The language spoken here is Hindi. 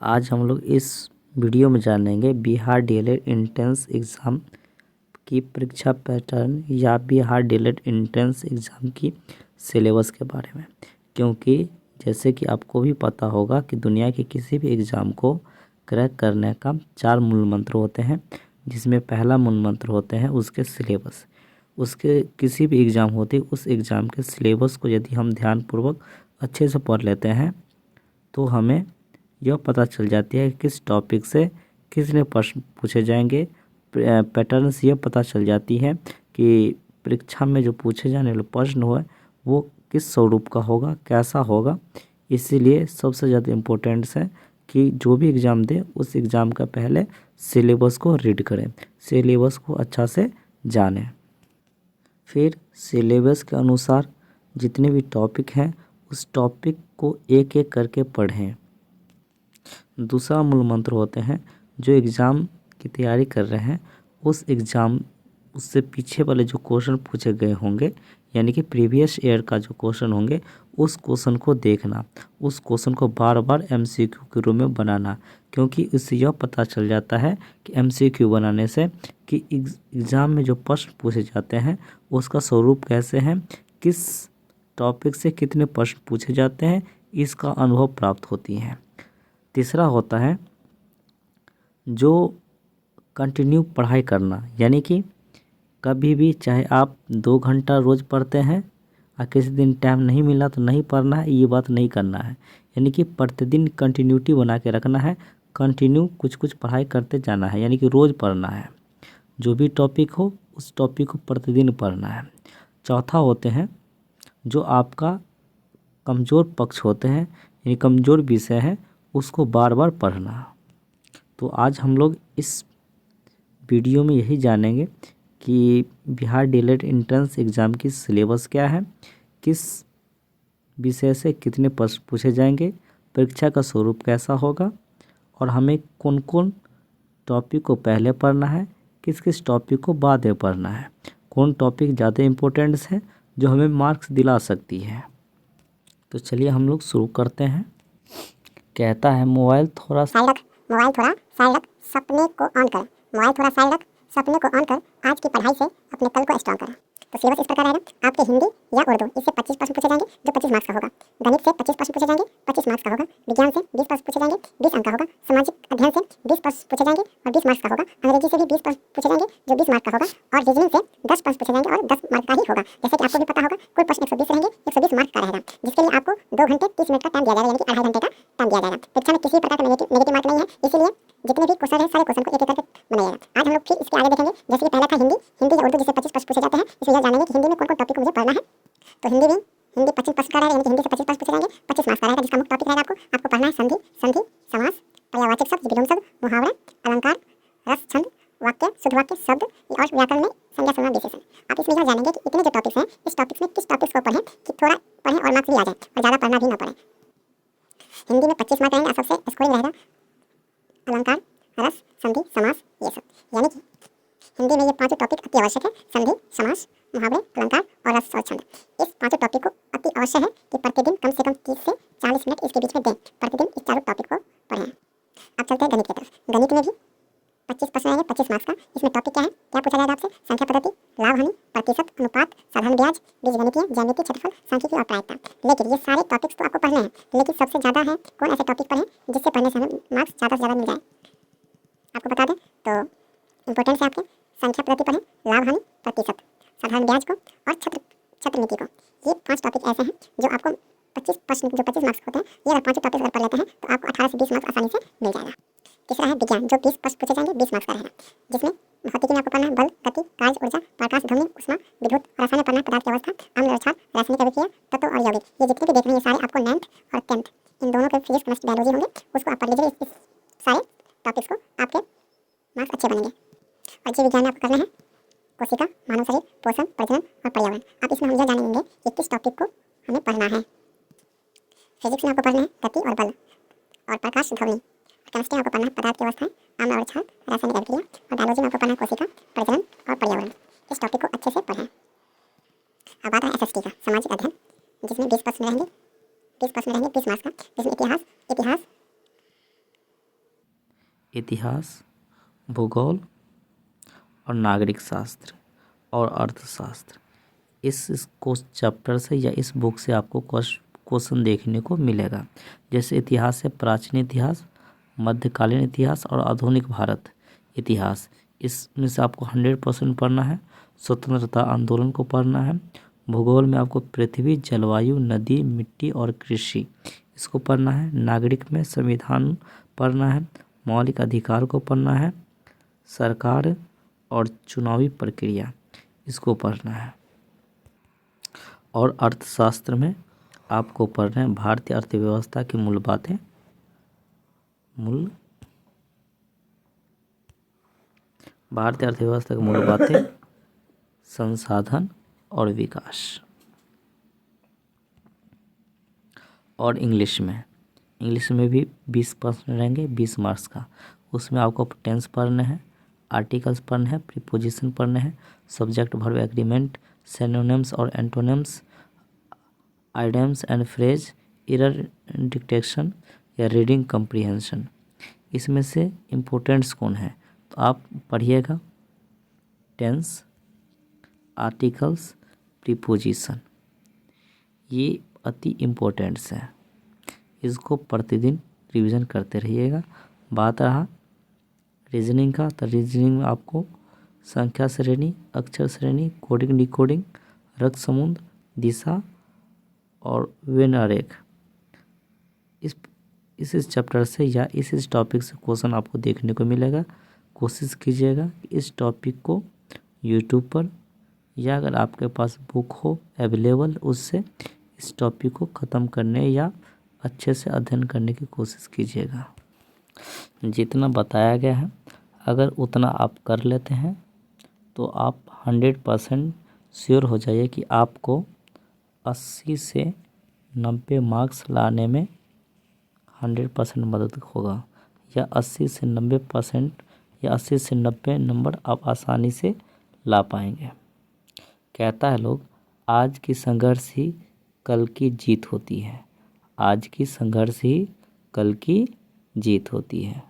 आज हम लोग इस वीडियो में जानेंगे बिहार डीएलएड एंट्रेंस एग्ज़ाम की परीक्षा पैटर्न या बिहार डीएलएड एंट्रेंस एग्ज़ाम की सिलेबस के बारे में। क्योंकि जैसे कि आपको भी पता होगा कि दुनिया के किसी भी एग्ज़ाम को क्रैक करने का 4 मूल मंत्र होते हैं, जिसमें पहला मूल मंत्र होते हैं उसके सिलेबस। उसके किसी भी एग्ज़ाम होती उस एग्ज़ाम के सिलेबस को यदि हम ध्यानपूर्वक अच्छे से पढ़ लेते हैं तो हमें यह पता चल जाती है कि किस टॉपिक से कितने प्रश्न पूछे जाएंगे। पैटर्न से यह पता चल जाती है कि परीक्षा में जो पूछे जाने वाले प्रश्न हो वो किस स्वरूप का होगा, कैसा होगा। इसीलिए सबसे ज़्यादा इम्पोर्टेंट्स है कि जो भी एग्ज़ाम दे उस एग्ज़ाम का पहले सिलेबस को रीड करें, सिलेबस को अच्छा से जानें, फिर सिलेबस के अनुसार जितने भी टॉपिक हैं उस टॉपिक को एक एक करके पढ़ें। दूसरा मूल मंत्र होते हैं जो एग्ज़ाम की तैयारी कर रहे हैं उस एग्ज़ाम उससे पीछे वाले जो क्वेश्चन पूछे गए होंगे, यानी कि प्रीवियस ईयर का जो क्वेश्चन होंगे उस क्वेश्चन को देखना, उस क्वेश्चन को बार बार एमसीक्यू के रूप में बनाना। क्योंकि इससे यह पता चल जाता है कि एमसीक्यू बनाने से कि एग्ज़ाम में जो प्रश्न पूछे जाते हैं उसका स्वरूप कैसे है, किस टॉपिक से कितने प्रश्न पूछे जाते हैं, इसका अनुभव प्राप्त होती है। तीसरा होता है जो कंटिन्यू पढ़ाई करना, यानी कि कभी भी चाहे आप 2 घंटा रोज़ पढ़ते हैं और किसी दिन टाइम नहीं मिला तो नहीं पढ़ना है, ये बात नहीं करना है। यानी कि प्रतिदिन कंटिन्यूटी बना के रखना है, कंटिन्यू कुछ कुछ पढ़ाई करते जाना है, यानी कि रोज़ पढ़ना है। जो भी टॉपिक हो उस टॉपिक को प्रतिदिन पढ़ना है। चौथा होते हैं जो आपका कमज़ोर पक्ष होते हैं, यानी कमज़ोर विषय है उसको बार बार पढ़ना। तो आज हम लोग इस वीडियो में यही जानेंगे कि बिहार डीएलएड एंट्रेंस एग्ज़ाम की सिलेबस क्या है, किस विषय से कितने प्रश्न पूछे जाएंगे, परीक्षा का स्वरूप कैसा होगा और हमें कौन कौन टॉपिक को पहले पढ़ना है, किस किस टॉपिक को बाद में पढ़ना है, कौन टॉपिक ज़्यादा इम्पोर्टेंट्स है जो हमें मार्क्स दिला सकती है। तो चलिए हम लोग शुरू करते हैं। कहता है मोबाइल थोड़ा साइड रख, मोबाइल थोड़ा साइड रख, सपने को ऑन कर। मोबाइल थोड़ा साइड रख, सपने को ऑन कर, आज की पढ़ाई से अपने कल को स्ट्रॉन्ग कर। तो सिलेबस इस प्रकार रहेगा। आपके हिंदी या उर्दू इससे 25 प्रश्न पूछे जाएंगे जो 25 मार्क्स का होगा। गणित से 25 प्रश्न पूछे जाएंगे, 25 मार्क्स का होगा। विज्ञान से 20 प्रश्न पूछे जाएंगे, 20 अंक का होगा। सामाजिक अध्ययन से 20 प्रश्न पूछे जाएंगे और 20 मार्क्स का होगा। अंग्रेजी से भी 20 प्रश्न पूछे जाएंगे जो 20 मार्क्स का होगा। और रीजनिंग से 10 प्रश्न पूछे जाएंगे और 10 मार्क्स का ही होगा। जैसे कि आपको भी पता होगा कुल प्रश्न 120 रहेंगे, 120 मार्क्स का रहेगा, जिसके लिए आपको 2 घंटे 30 मिनट का टाइम दिया जाएगा, यानी कि 2.5 घंटे का टाइम दिया जाएगा। परीक्षा में किसी प्रकार का नेगेटिव मार्क नहीं है, इसीलिए जितने भी क्वेश्चन है सारे क्वेश्चन को एक एक करके बनाइएगा। आज हम लोग फिर इसके आगे देखेंगे। जैसे कि पहला था हिंदी या उर्दू जिससे 25 प्रश्न पूछे जाते हैं, इसमें यह जानेंगे कि हिंदी में कौन कौन टॉपिक को मुझे पढ़ना है। तो हिंदी 25 प्रश्न का रहेगा, यानी कि हिंदी से 25 प्रश्न पूछे जाएंगे, 25 मार्क्स का रहेगा, जिसका मुख्य टॉपिक रहेगा आपको पढ़ना है संधि, समास, पर्यायवाचक शब्द, विलोम शब्द, मुहावरे, अलंकार, रस, छंद, वाक्य, शुद्ध वाक्य, शब्द और व्याकरण में संज्ञा, सर्वनाम, विशेषण। आप इसमें यह जानेंगे कि इतने जो टॉपिक्स हैं इस टॉपिक्स में किस टॉपिक्स को पढ़ें कि थोड़ा पढ़ें और मार्क्स भी आ जाए और ज़्यादा पढ़ना भी ना पड़े। हिंदी में 25 मार्क्स रहेंगे, सबसे स्कोरिंग रहेगा अलंकार, रस, संधि, समास, ये सब। यानी कि हिंदी में ये 5 टॉपिक अति आवश्यक है। संधि, समास, मुहावरे, अलंकार और रस और छंद। इस 5 टॉपिक को अति आवश्यक है कि प्रतिदिन कम से कम 30 से 40 मिनट इसके बीच में दें। प्रतिदिन इस चारों टॉपिक को पढ़ें। अब चलते हैं गणित की तरफ। गणित में भी 25 प्रश्न आएंगे, 25 मार्क्स का। इसमें टॉपिक क्या है, क्या पूछा जाएगा आपसे? संख्या पद्धति, लाभ हानि, प्रतिशत, अनुपात, साधारण ब्याज, बीजगणितीय, ज्यामिति, क्षेत्रफल, सांख्यिकी और प्रायिकता। लेकिन ये सारे टॉपिक्स तो आपको पढ़ने हैं, लेकिन सबसे ज़्यादा है कौन ऐसे टॉपिक पढ़ें जिससे पढ़ने से हमें मार्क्स ज़्यादा से ज़्यादा मिल जाए। आपको बता दें तो इंपॉर्टेंट है आपके संख्या पद्धति पढ़ें, लाभ हानि, प्रतिशत, साधारण ब्याज को और छत्रनीति को। ये 5 टॉपिक ऐसे हैं जो आपको 25 प्रश्न जो 25 मार्क्स होते हैं, ये अगर 5 टॉपिक अगर पढ़ लेते हैं तो आपको 18 से 20 मार्क्स आसानी से मिल जाएगा। तीसरा है विज्ञान, जो 20 प्रश्न पूछे जाएंगे, 20 मार्क्स का रहेगा, जिसमें भौतिकी में आपको पढ़ना है बल, गति, कार्य, ऊर्जा, प्रकाश, ध्वनि, ऊष्मा, विद्युत, रसायन में पढ़ना है पदार्थ की अवस्था, अम्ल और क्षार, रासायनिक अभिक्रिया, तत्व और यौगिक। ये जितने भी देख रहे हैं ये सारे आपको 9th और 10th इन दोनों के फिजिक्स, केमिस्ट्री, बायोलॉजी होंगे, उसको आप पढ़ लीजिए। इस सारे टॉपिक्स को आपके मार्क्स अच्छे बनेंगे। और जीव विज्ञान में आपको करना है कोशिका, मानव शरीर, पोषण, प्रजनन और पर्यावरण। अब इसमें हम यह जानेंगे कि किस टॉपिक को हमें पढ़ना है। फिजिक्स में आपको पढ़ना है गति और बल और प्रकाश, ध्वनि। केमिस्ट्री में आपको पढ़ना है पदार्थ की अवस्थाएं, अम्ल और क्षार, रासायनिक अभिक्रिया। और बायोलॉजी में आपको पढ़ना है कोशिका, प्रजनन और पर्यावरण। इस टॉपिक को अच्छे से पढ़ें। अब आता है एसएसटी का, सामाजिक अध्ययन, जिसमें 20 प्रश्न रहेंगे, 20 प्रश्न रहेंगे 20 मार्क्स का, जिसमें इतिहास, इतिहास, भूगोल और नागरिक शास्त्र और अर्थशास्त्र। इस चैप्टर से या इस बुक से आपको क्वेश्चन देखने को मिलेगा। जैसे इतिहास है प्राचीन इतिहास, मध्यकालीन इतिहास और आधुनिक भारत इतिहास। इसमें से आपको 100% पढ़ना है। स्वतंत्रता आंदोलन को पढ़ना है। भूगोल में आपको पृथ्वी, जलवायु, नदी, मिट्टी और कृषि इसको पढ़ना है। नागरिक में संविधान पढ़ना है। मौलिक अधिकार को पढ़ना है। सरकार और चुनावी प्रक्रिया इसको पढ़ना है। और अर्थशास्त्र में आपको पढ़ना है भारतीय अर्थव्यवस्था की मूल बातें, भारतीय अर्थव्यवस्था की मूल बातें, संसाधन और विकास। और इंग्लिश में भी 20% रहेंगे, 20 मार्क्स का। उसमें आपको टेंस पढ़ने हैं, आर्टिकल्स पढ़ने हैं, प्रीपोजिशन पढ़ने हैं, सब्जेक्ट वर्ब एग्रीमेंट, सिनोनिम्स और antonyms, idioms and phrase, error detection या रीडिंग कम्प्रीहेंशन। इसमें से इम्पोर्टेंट्स कौन है तो आप पढ़िएगा टेंस, आर्टिकल्स, प्रीपोजिशन, ये अति इम्पोर्टेंट्स हैं। इसको प्रतिदिन रिवीजन करते रहिएगा। बात रहा रीजनिंग का, तो रीजनिंग में आपको संख्या श्रेणी, अक्षर श्रेणी, कोडिंग डिकोडिंग, रक्त समुद्र, दिशा और वेन आरेख इस चैप्टर से या इस टॉपिक से क्वेश्चन आपको देखने को मिलेगा। कोशिश कीजिएगा कि इस टॉपिक को यूट्यूब पर या अगर आपके पास बुक हो अवेलेबल उससे इस टॉपिक को ख़त्म करने या अच्छे से अध्ययन करने की कोशिश कीजिएगा। जितना बताया गया है अगर उतना आप कर लेते हैं तो आप 100% श्योर हो जाइए कि आपको 80 से 90 मार्क्स लाने में 100% मदद होगा, या 80 से 90% या 80 से 90 नंबर आप आसानी से ला पाएंगे। कहता है लोग आज की संघर्ष ही कल की जीत होती है। आज की संघर्ष ही कल की जीत होती है।